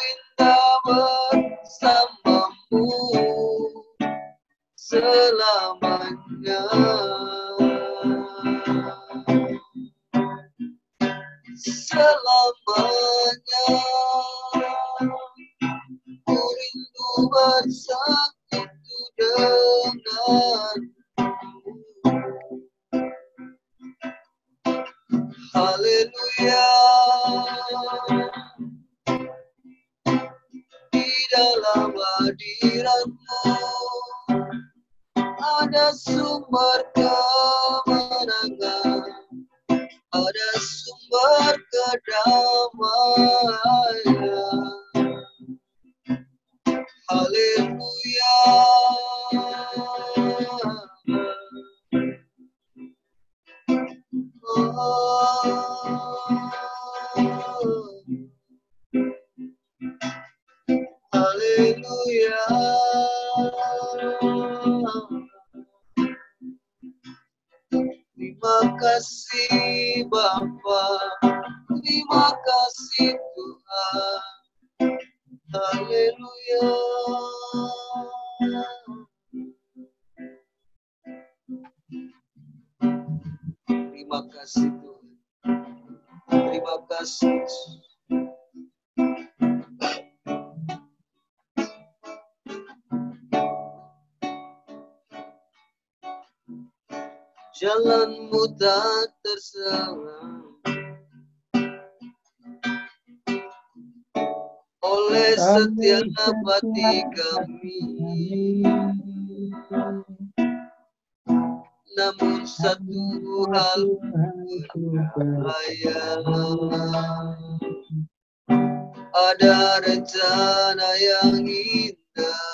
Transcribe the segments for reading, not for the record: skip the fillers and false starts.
indah bersamamu selamanya. Selamanya ku rindu bersatu denganmu. Haleluya. Di dalam hadiratmu ada sumber kemenangan, ada sumber kedamaian. Haleluya. Haleluya. Terima kasih Bapa, terima kasih Tuhan. Haleluya. Terima kasih Tuhan. Terima kasih. Jalanmu tak tersalah oleh setiap hati kami. Namun satu hal ku percaya, ada rencana yang indah,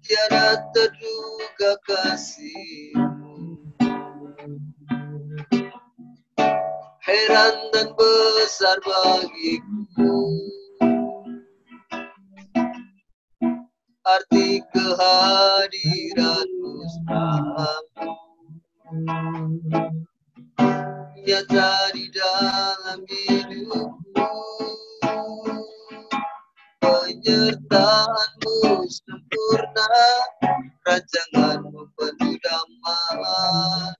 tiada terduga kasih-Mu. Heran dan besar bagiku arti kehadiran-Mu selalu nyata di dalam hidupku. Penyertaan-Mu sempurna, rancangan-Mu penuh damai,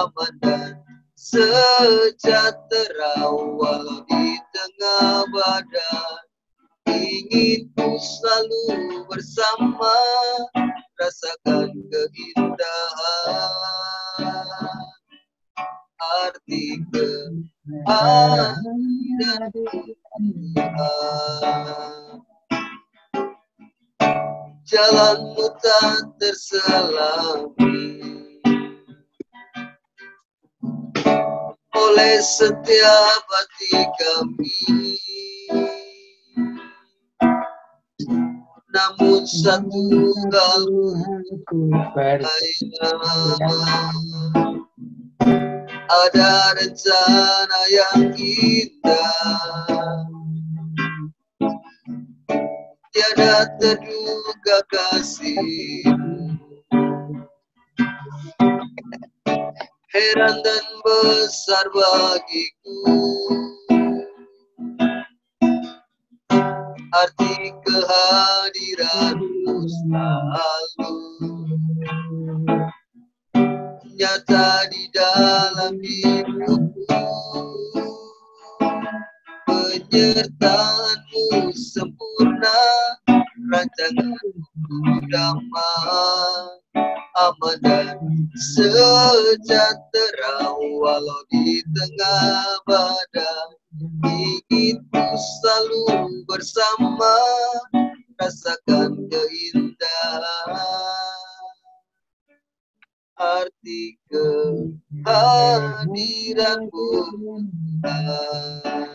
aman dan sejahtera walau di tengah badai. Ingin ku selalu bersama, rasakan keindahan arti kehadiran Tuhan. Jalan-Mu tak terselami oleh setiap hati kami. Namun satu hal ku percaya, ada rencana yang indah, tiada terduga kasih-Mu. Heran dan besar bagiku arti kehadiran-Mu selalu nyata di dalam hidupku. Penyertaan-Mu sempurna, rancangan-Mu damai, aman dan sejahtera walau di tengah badai. Ingin ku selalu bersama, rasakan keindahan arti kehadiran-Mu Tuhan.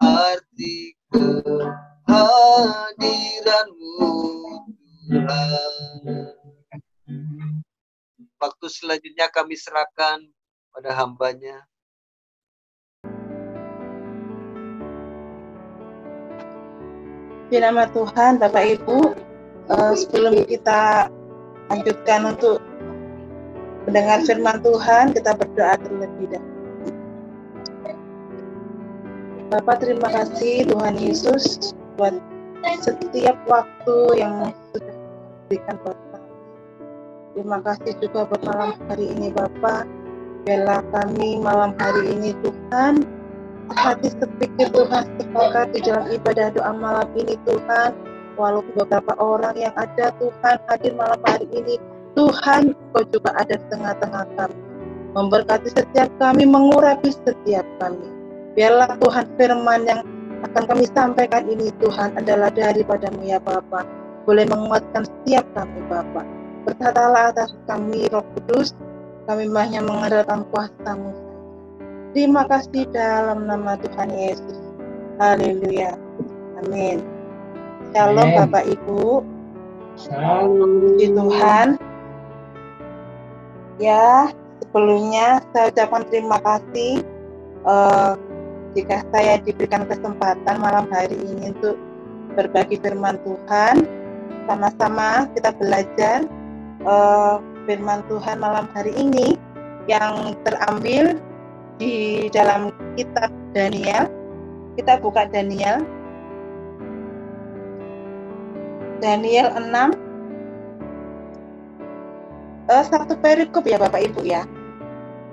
Arti kehadiran-Mu Tuhan. Waktu selanjutnya kami serahkan pada hamba-Nya. Di nama Tuhan, Bapak Ibu, sebelum kita lanjutkan untuk Mendengar firman Tuhan, kita berdoa terlebih dahulu. Bapak, terima kasih Tuhan Yesus buat setiap waktu yang sudah diberikan buat kami. Terima kasih juga buat malam hari ini Bapak. Biarlah kami malam hari ini Tuhan, hati sepikir Tuhan sepakat di dalam ibadah doa malam ini Tuhan. Walaupun beberapa orang yang ada Tuhan hadir malam hari ini, Tuhan Kau juga ada di tengah-tengah kami. Memberkati setiap kami, mengurapi setiap kami. Biarlah Tuhan firman yang akan kami sampaikan ini Tuhan adalah daripada-Mu ya Bapa. Boleh menguatkan setiap kami Bapa. Berkatalah atas kami Roh Kudus, kami hanya mengandalkan kuasa-Mu. Terima kasih dalam nama Tuhan Yesus. Haleluya. Amin. Shalom Bapak Ibu. Shalom. Puji Tuhan. Ya, sebelumnya saya ucapkan terima kasih jika saya diberikan kesempatan malam hari ini untuk berbagi firman Tuhan. Sama-sama kita belajar firman Tuhan malam hari ini yang terambil di dalam kitab Daniel. Kita buka Daniel 6. Satu perikop ya Bapak Ibu ya.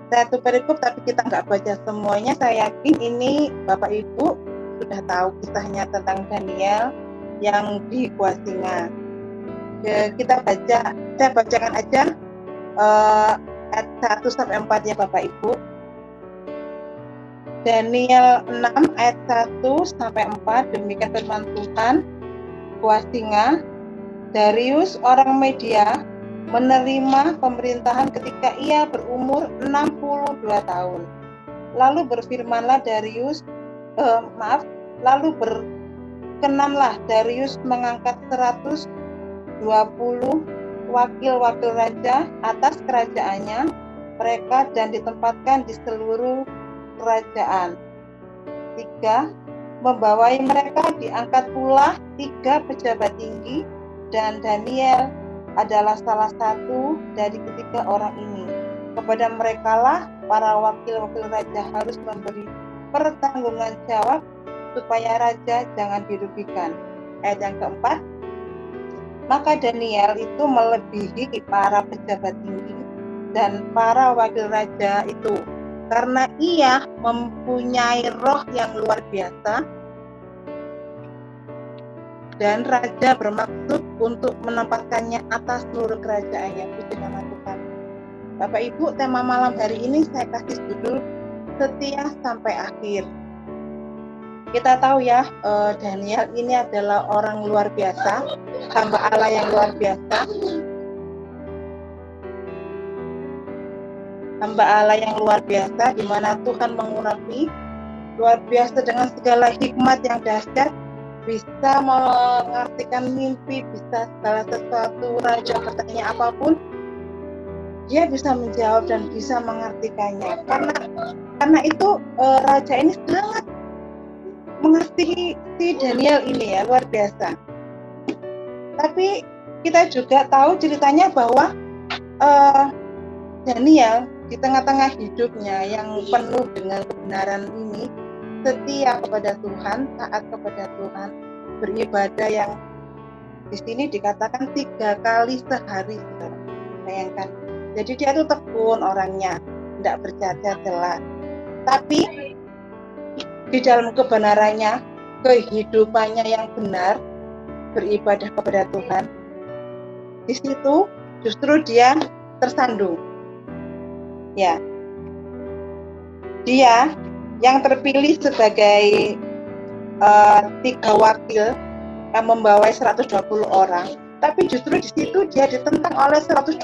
Satu perikop tapi kita nggak baca semuanya. Saya yakin ini Bapak Ibu sudah tahu kisahnya tentang Daniel yang di gua singa. Kita baca, saya bacakan aja ayat 1 sampai 4 ya Bapak Ibu. Daniel 6 ayat 1 sampai 4, demikian firman Tuhan. Gua singa, Darius orang Media menerima pemerintahan ketika ia berumur 62 tahun. Lalu berfirmanlah Darius, lalu berkenanlah Darius mengangkat 120 wakil-wakil raja atas kerajaannya mereka dan ditempatkan di seluruh kerajaan. 3. Membawai mereka diangkat pula 3 pejabat tinggi dan Daniel adalah salah satu dari ketiga orang ini. Kepada merekalah para wakil-wakil raja harus memberi pertanggungan jawab supaya raja jangan dirugikan. Ayat yang keempat, maka Daniel itu melebihi para pejabat tinggi dan para wakil raja itu karena ia mempunyai roh yang luar biasa. Dan raja bermaksud untuk menempatkannya atas seluruh kerajaannya. Puji nama Tuhan. Bapak Ibu, tema malam hari ini saya kasih judul setia sampai akhir. Kita tahu ya, Daniel ini adalah orang luar biasa, hamba Allah yang luar biasa. Hamba Allah yang luar biasa, di mana Tuhan mengurapi luar biasa dengan segala hikmat yang dahsyat. Bisa mengartikan mimpi, bisa segala sesuatu, raja bertanya apapun, dia bisa menjawab dan bisa mengartikannya. Karena itu raja ini sangat mengerti si Daniel ini ya, luar biasa. Tapi kita juga tahu ceritanya bahwa Daniel di tengah-tengah hidupnya yang penuh dengan kebenaran ini, setia kepada Tuhan, taat kepada Tuhan, beribadah yang di sini dikatakan 3 kali sehari, saudara. Bayangkan. Jadi dia itu tekun orangnya, tidak bercacat celah. Tapi di dalam kebenarannya, kehidupannya yang benar, beribadah kepada Tuhan, di situ justru dia tersandung. Ya, dia yang terpilih sebagai 3 wakil yang membawai 120 orang, tapi justru di situ dia ditentang oleh 120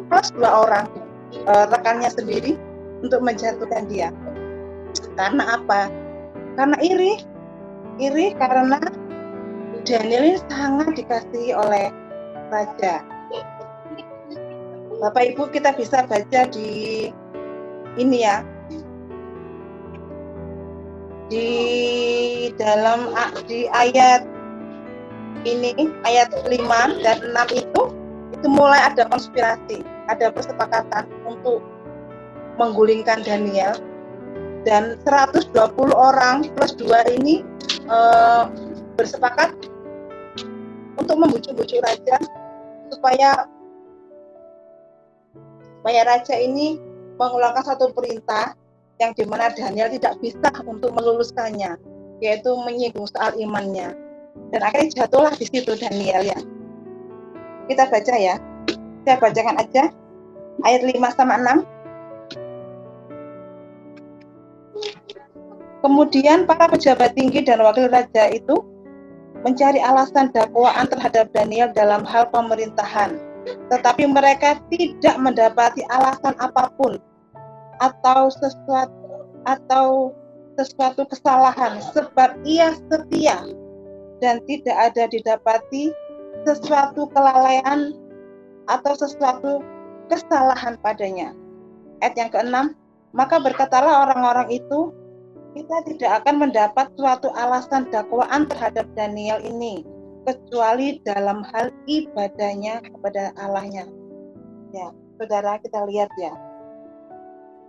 plus 2 orang rekannya sendiri untuk menjatuhkan dia. Karena apa? Karena iri karena Daniel ini sangat dikasihi oleh raja. Bapak Ibu, kita bisa baca di ini ya, di ayat ini, ayat 5 dan 6 itu mulai ada konspirasi. ada kesepakatan untuk menggulingkan Daniel, dan 120 orang plus 2 ini bersepakat untuk membujuk-bujuk raja supaya raja ini mengeluarkan satu perintah yang dimana Daniel tidak bisa untuk meluluskannya, yaitu menyinggung soal imannya. Dan akhirnya jatuhlah di situ Daniel ya. Kita baca ya. Saya bacakan aja ayat 5-6. Kemudian para pejabat tinggi dan wakil raja itu mencari alasan dakwaan terhadap Daniel dalam hal pemerintahan, tetapi mereka tidak mendapati alasan apapun atau sesuatu kesalahan, sebab ia setia dan tidak ada didapati sesuatu kelalaian atau sesuatu kesalahan padanya. Ayat yang ke-6, maka berkatalah orang-orang itu, kita tidak akan mendapat suatu alasan dakwaan terhadap Daniel ini, kecuali dalam hal ibadahnya kepada Allahnya. Ya, saudara, kita lihat ya.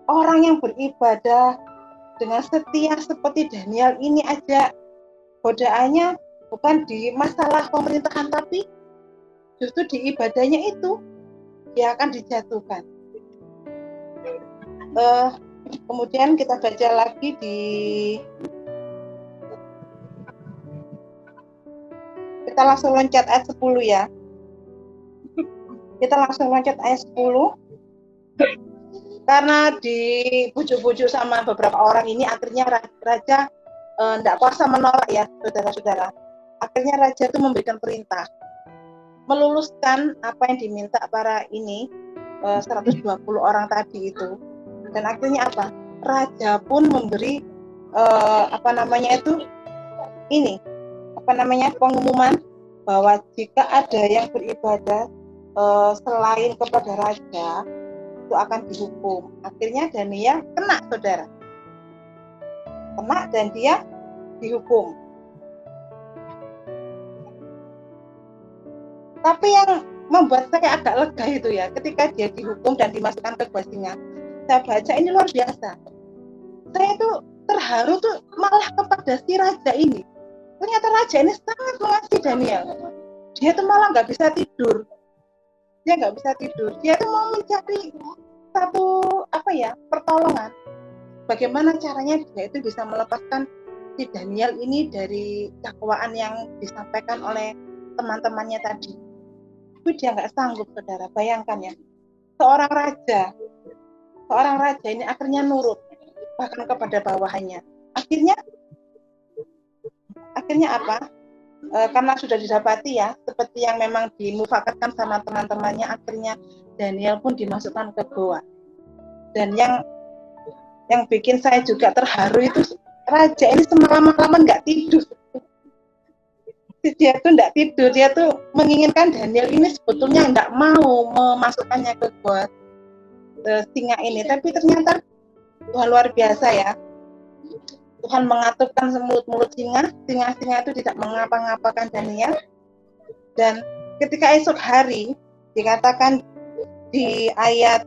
Orang yang beribadah dengan setia seperti Daniel ini aja, godaannya bukan di masalah pemerintahan, tapi justru di ibadahnya itu dia akan dijatuhkan. Kemudian kita baca lagi kita langsung loncat ayat 10 ya. Kita langsung loncat ayat 10. Karena dibujuk-bujuk sama beberapa orang ini, akhirnya raja tidak kuasa menolak ya, saudara-saudara. Akhirnya raja itu memberikan perintah meluluskan apa yang diminta para ini 120 orang tadi itu. Dan akhirnya apa? Raja pun memberi pengumuman bahwa jika ada yang beribadah selain kepada raja, itu akan dihukum. Akhirnya Daniel kena, saudara. Kena dan dia dihukum. Tapi yang membuat saya agak lega itu ya, ketika dia dihukum dan dimasukkan ke gua singa. Saya baca ini luar biasa. Saya tuh terharu tuh malah kepada si raja ini. Ternyata raja ini sangat mengasihi Daniel. Dia tuh malah nggak bisa tidur. Dia nggak bisa tidur. Dia tuh mau mencari satu pertolongan. Bagaimana caranya dia itu bisa melepaskan si Daniel ini dari dakwaan yang disampaikan oleh teman-temannya tadi. Tapi dia nggak sanggup, saudara. Bayangkan ya, seorang raja ini akhirnya nurut bahkan kepada bawahannya. Akhirnya apa? Karena sudah didapati ya, seperti yang memang dimufakatkan sama teman-temannya, akhirnya Daniel pun dimasukkan ke goa. Dan yang bikin saya juga terharu itu raja ini semalam-malaman nggak tidur. Dia tuh nggak tidur, dia tuh menginginkan Daniel ini sebetulnya nggak mau memasukkannya ke goa singa ini, tapi ternyata Tuhan luar biasa ya. Tuhan mengatupkan mulut singa itu tidak mengapa-ngapakan Daniel. Dan ketika esok hari dikatakan di ayat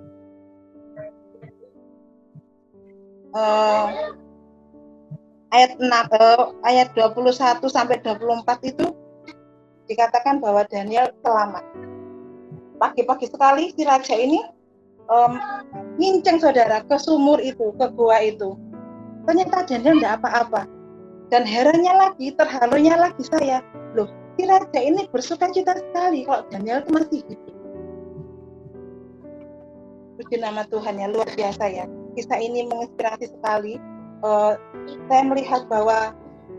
21 sampai 24 itu dikatakan bahwa Daniel selamat. Pagi-pagi sekali si raja ini nginceng, saudara, ke sumur itu, ke gua itu. Ternyata Daniel tidak apa-apa. Dan herannya lagi, terharunya lagi saya, loh, si raja ini bersukacita sekali kalau Daniel itu masih hidup. Puji nama Tuhan ya, luar biasa ya. Kisah ini menginspirasi sekali. Saya melihat bahwa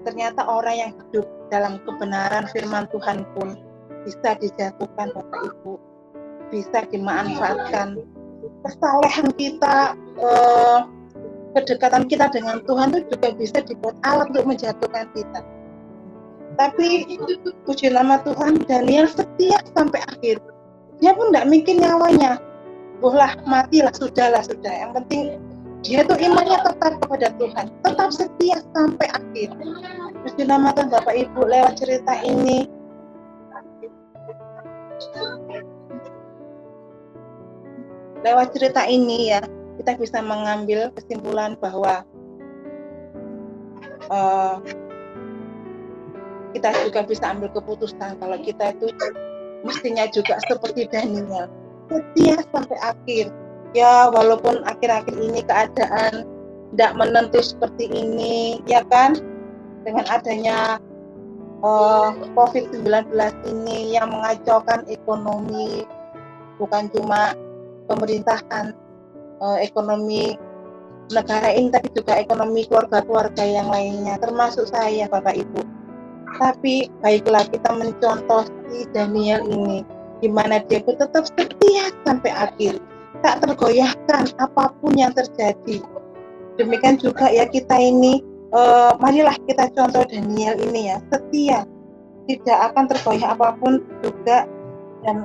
ternyata orang yang hidup dalam kebenaran firman Tuhan pun bisa dijatuhkan, Bapak Ibu, bisa dimanfaatkan. Kesalehan kita, kedekatan kita dengan Tuhan itu juga bisa dibuat alat untuk menjatuhkan kita. Tapi puji nama Tuhan, Daniel setia sampai akhir. Dia pun tidak mikir nyawanya. Bohlah, matilah, sudahlah. Yang penting dia tuh imannya tetap kepada Tuhan, tetap setia sampai akhir. Puji nama Tuhan, Bapak Ibu, lewat cerita ini lewat cerita ini ya kita bisa mengambil kesimpulan bahwa kita juga bisa ambil keputusan kalau kita itu mestinya juga seperti Daniel, setia sampai akhir. Ya walaupun akhir-akhir ini keadaan tidak menentu seperti ini, ya kan, dengan adanya COVID-19 ini yang mengacaukan ekonomi, bukan cuma pemerintahan, ekonomi negara ini, tapi juga ekonomi keluarga-keluarga yang lainnya, termasuk saya, Bapak Ibu. Tapi baiklah kita mencontoh si Daniel ini, di mana dia tetap setia sampai akhir, tak tergoyahkan apapun yang terjadi. Demikian juga ya kita ini, marilah kita contoh Daniel ini ya, setia, tidak akan tergoyah apapun juga, dan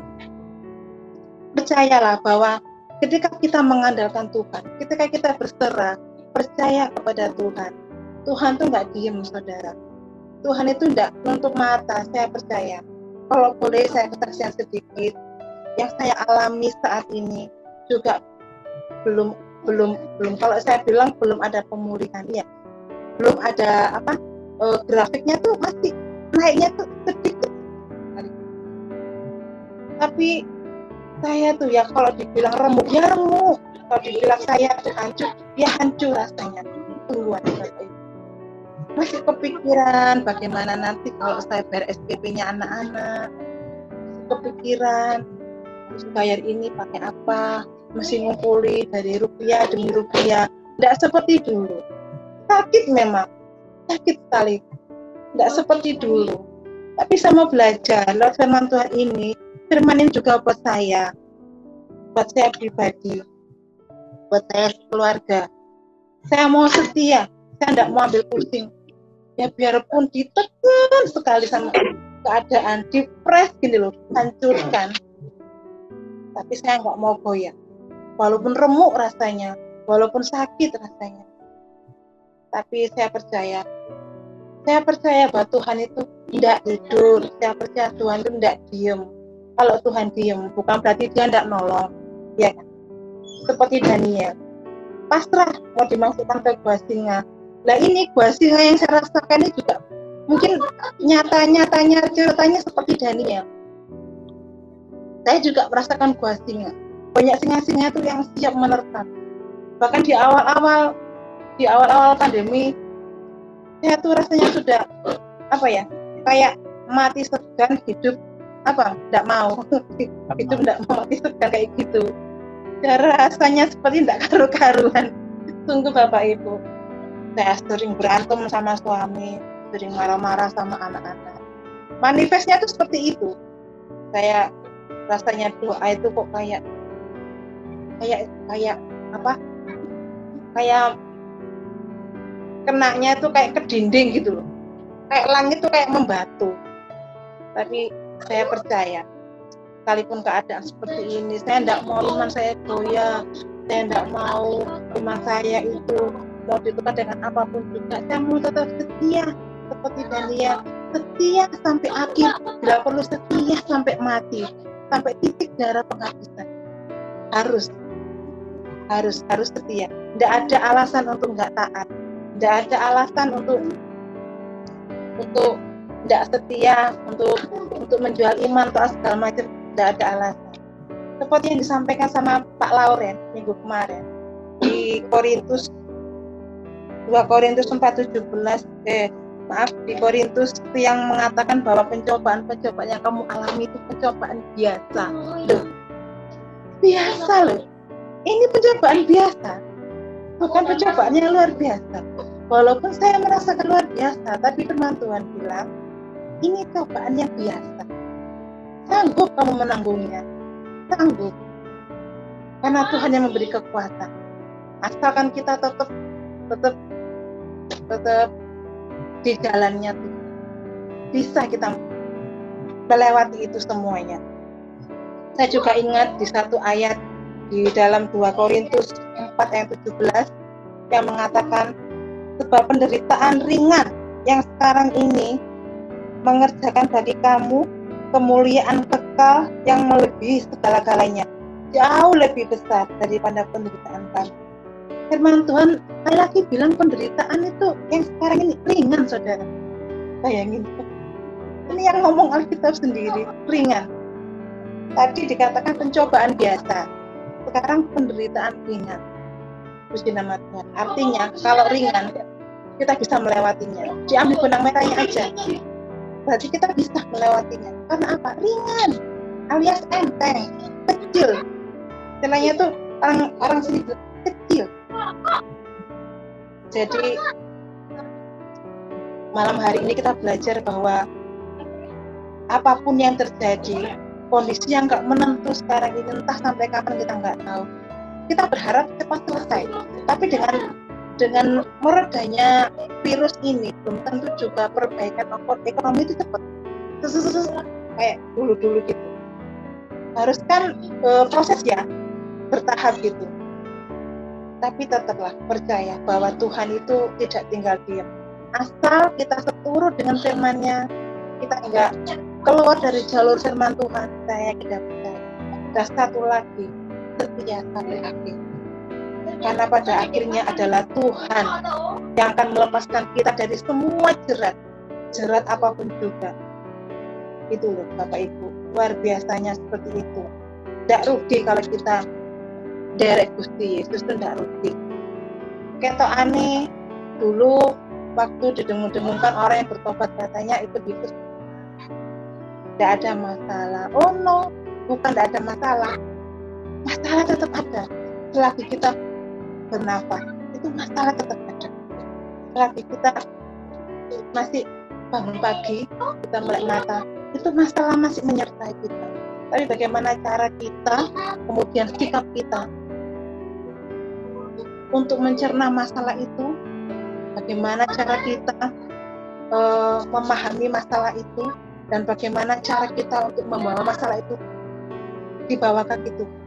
percayalah bahwa ketika kita mengandalkan Tuhan, ketika kita berserah, percaya kepada Tuhan, Tuhan tuh nggak diem, saudara. Tuhan itu tidak menutup mata, saya percaya. Kalau boleh saya kesaksian sedikit, yang saya alami saat ini juga belum kalau saya bilang belum ada pemulihan, ya, belum ada grafiknya tuh masih naiknya tuh sedikit. Tapi saya tuh ya kalau dibilang remuk ya remuk, kalau dibilang saya hancur ya hancur rasanya. Tungguan Bapak Ibu. Masih kepikiran bagaimana nanti kalau saya bayar SPP-nya anak-anak, kepikiran harus bayar ini pakai apa, masih ngumpuli dari rupiah demi rupiah. Tidak seperti dulu, sakit memang, sakit sekali, tidak seperti dulu. Tapi sama belajar lewat firman Tuhan ini, firman ini juga buat saya pribadi, buat saya keluarga. Saya mau setia, saya tidak mau ambil pusing. Ya biarpun ditekan sekali sama keadaan, dipres gini loh, hancurkan. Tapi saya nggak mau goyah. Walaupun remuk rasanya, walaupun sakit rasanya. Tapi saya percaya bahwa Tuhan itu tidak tidur. Saya percaya Tuhan itu tidak diem. Kalau Tuhan diem, bukan berarti dia tidak nolong. Ya kan? Seperti Daniel. Pasrah mau dimasukkan ke gua singa. Nah ini gua singa yang saya rasakan ini juga mungkin nyatanya ceritanya seperti Daniel. Saya juga merasakan gua singa. Banyak singa-singa itu yang siap menerkam. Bahkan di awal-awal pandemi, saya tuh rasanya sudah kayak mati segan, hidup tidak mau hidup tidak mau, mati segan kayak gitu. Dan rasanya seperti tidak karu-karuan. Sungguh Bapak Ibu, saya sering berantem sama suami, sering marah-marah sama anak-anak. Manifestnya tuh seperti itu. Saya rasanya doa itu kok kayak kenanya itu kayak ke dinding gitu loh. Kayak langit tuh kayak membatu. Tapi saya percaya, sekalipun keadaan seperti ini, saya tidak mau iman saya goyah, saya tidak mau iman saya itu mau ditukar dengan apapun juga. Saya mau tetap setia seperti Daniel, setia sampai akhir, bila perlu setia sampai mati, sampai titik darah penghabisan. Harus setia. Tidak ada alasan untuk nggak taat, tidak ada alasan untuk tidak setia, untuk menjual iman atau segala macam. Tidak ada alasan. Seperti yang disampaikan sama Pak Lauren minggu kemarin di Korintus 2 Korintus 4:17, di Korintus yang mengatakan bahwa pencobaan-pencobaan yang kamu alami itu pencobaan biasa. Biasa loh. Ini pencobaan biasa. Bukan pencobaan yang luar biasa. Walaupun saya merasakan luar biasa, tapi firman Tuhan bilang, ini cobaan yang biasa. Sanggup kamu menanggungnya. Sanggup. Karena Tuhan yang memberi kekuatan. Asalkan kita tetap di jalannya Tuhan. Bisa kita melewati itu semuanya. Saya juga ingat di satu ayat di dalam 2 Korintus 4 ayat 17 yang mengatakan, sebab penderitaan ringan yang sekarang ini mengerjakan bagi kamu kemuliaan kekal yang melebihi segala-galanya. jauh lebih besar daripada penderitaan kami. Firman Tuhan sekali lagi bilang penderitaan itu yang sekarang ini ringan, saudara. Bayangin, ini yang ngomong Alkitab sendiri, ringan. Tadi dikatakan pencobaan biasa, sekarang penderitaan ringan. Puji nama Tuhan. Artinya kalau ringan kita bisa melewatinya. Diambil benang merahnya aja, berarti kita bisa melewatinya. Karena apa? Ringan, alias enteng, kecil. Istilahnya tuh orang sini kecil. Jadi malam hari ini kita belajar bahwa apapun yang terjadi, kondisi yang nggak menentu sekarang ini, entah sampai kapan kita nggak tahu. Kita berharap cepat selesai. Tapi dengan meredanya virus ini, belum tentu juga perbaikan ekonomi itu cepat. Kayak dulu gitu. Harus kan proses ya, bertahap gitu. Tapi tetaplah percaya bahwa Tuhan itu tidak tinggal diam. Asal kita seturut dengan firman-Nya, kita enggak keluar dari jalur firman Tuhan, saya tidak percaya. Dan satu lagi, setia sampai akhir. Karena pada akhirnya adalah Tuhan yang akan melepaskan kita dari semua jerat apapun juga. Itu loh Bapak Ibu, luar biasanya seperti itu. Tidak rugi kalau kita derek Gusti Yesus, itu tidak rugi. Ketok aneh dulu waktu didengung-dengungkan orang yang bertobat, katanya itu gitu, tidak ada masalah. Oh no, bukan tidak ada masalah. Masalah tetap ada. Selagi kita bernafas, itu masalah tetap ada. Selagi kita masih bangun pagi, kita melek mata, itu masalah masih menyertai kita. Tapi bagaimana cara kita, kemudian sikap kita untuk mencerna masalah itu, bagaimana cara kita memahami masalah itu, dan bagaimana cara kita untuk membawa masalah itu di bawah kaki Tuhan.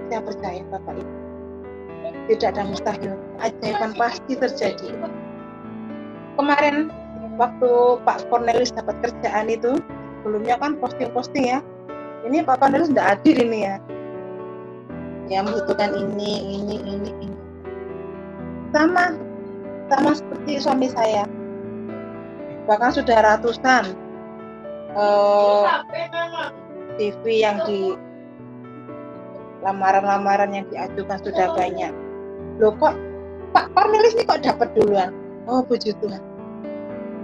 Saya percaya Bapak Ibu, tidak ada mustahil, keajaiban pasti terjadi. Kemarin waktu Pak Cornelis dapat kerjaan itu, sebelumnya kan posting ya, ini Pak Cornelis tidak hadir ini ya, yang membutuhkan ini. Sama seperti suami saya, bahkan sudah ratusan CV yang di lamaran yang diajukan sudah banyak. Loh kok Pak Cornelis ini kok dapat duluan? Oh puji Tuhan,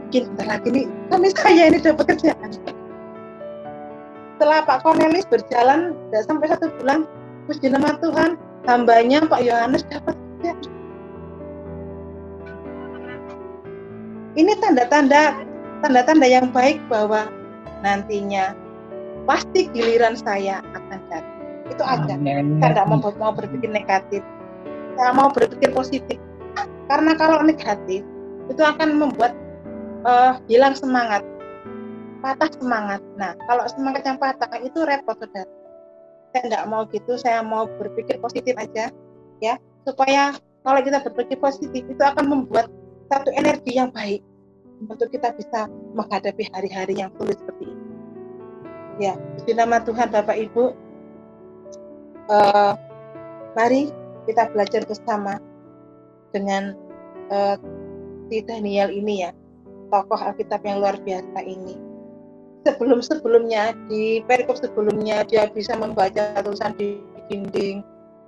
mungkin bentar lagi nih suami saya ini dapat kerjaan. Setelah Pak Cornelis berjalan tidak sampai 1 bulan, puji nama Tuhan, hambanya Pak Yohanes dapat kerjaan. Ini tanda-tanda yang baik bahwa nantinya pasti giliran saya akan datang. Itu aja. Saya tidak mau berpikir negatif. Saya mau berpikir positif. Karena kalau negatif itu akan membuat hilang semangat, patah semangat. Nah, kalau semangat yang patah itu repot, saudara. Saya tidak mau gitu. Saya mau berpikir positif aja, ya. Supaya kalau kita berpikir positif itu akan membuat satu energi yang baik untuk kita bisa menghadapi hari-hari yang sulit seperti ini. Ya, di nama Tuhan Bapak Ibu, mari kita belajar bersama dengan si Daniel ini ya, tokoh Alkitab yang luar biasa ini. Sebelumnya di perikop sebelumnya dia bisa membaca tulisan di dinding.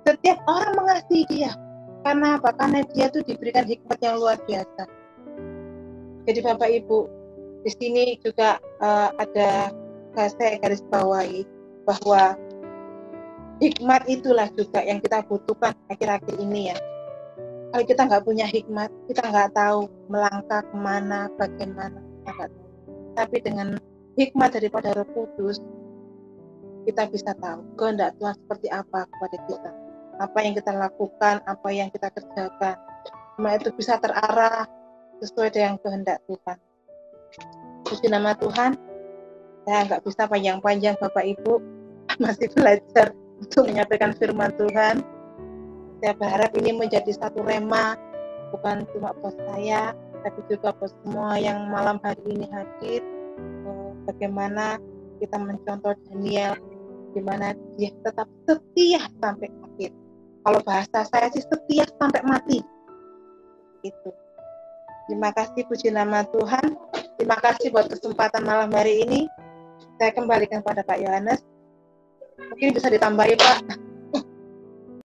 Setiap orang mengasihi dia. Karena apa? Karena dia tuh diberikan hikmat yang luar biasa. Jadi Bapak Ibu, di sini juga ada saya garis bawahi bahwa hikmat itulah juga yang kita butuhkan akhir-akhir ini ya. Kalau kita nggak punya hikmat, kita nggak tahu melangkah kemana, bagaimana, kita nggak tahu. Tapi dengan hikmat daripada Roh Kudus, kita bisa tahu kehendak Tuhan seperti apa kepada kita. Apa yang kita lakukan, apa yang kita kerjakan, semua itu bisa terarah sesuai dengan kehendak Tuhan. Puji nama Tuhan. Saya nggak bisa panjang-panjang Bapak Ibu, masih belajar untuk menyampaikan firman Tuhan. Saya berharap ini menjadi satu rema, bukan cuma buat saya, tapi juga buat semua yang malam hari ini hadir. Bagaimana kita mencontoh Daniel di mana dia tetap setia sampai akhir. Kalau bahasa saya sih setia sampai mati. Itu. Terima kasih, puji nama Tuhan. Terima kasih buat kesempatan malam hari ini. Saya kembalikan pada Pak Yohanes. Mungkin bisa ditambahi, Pak.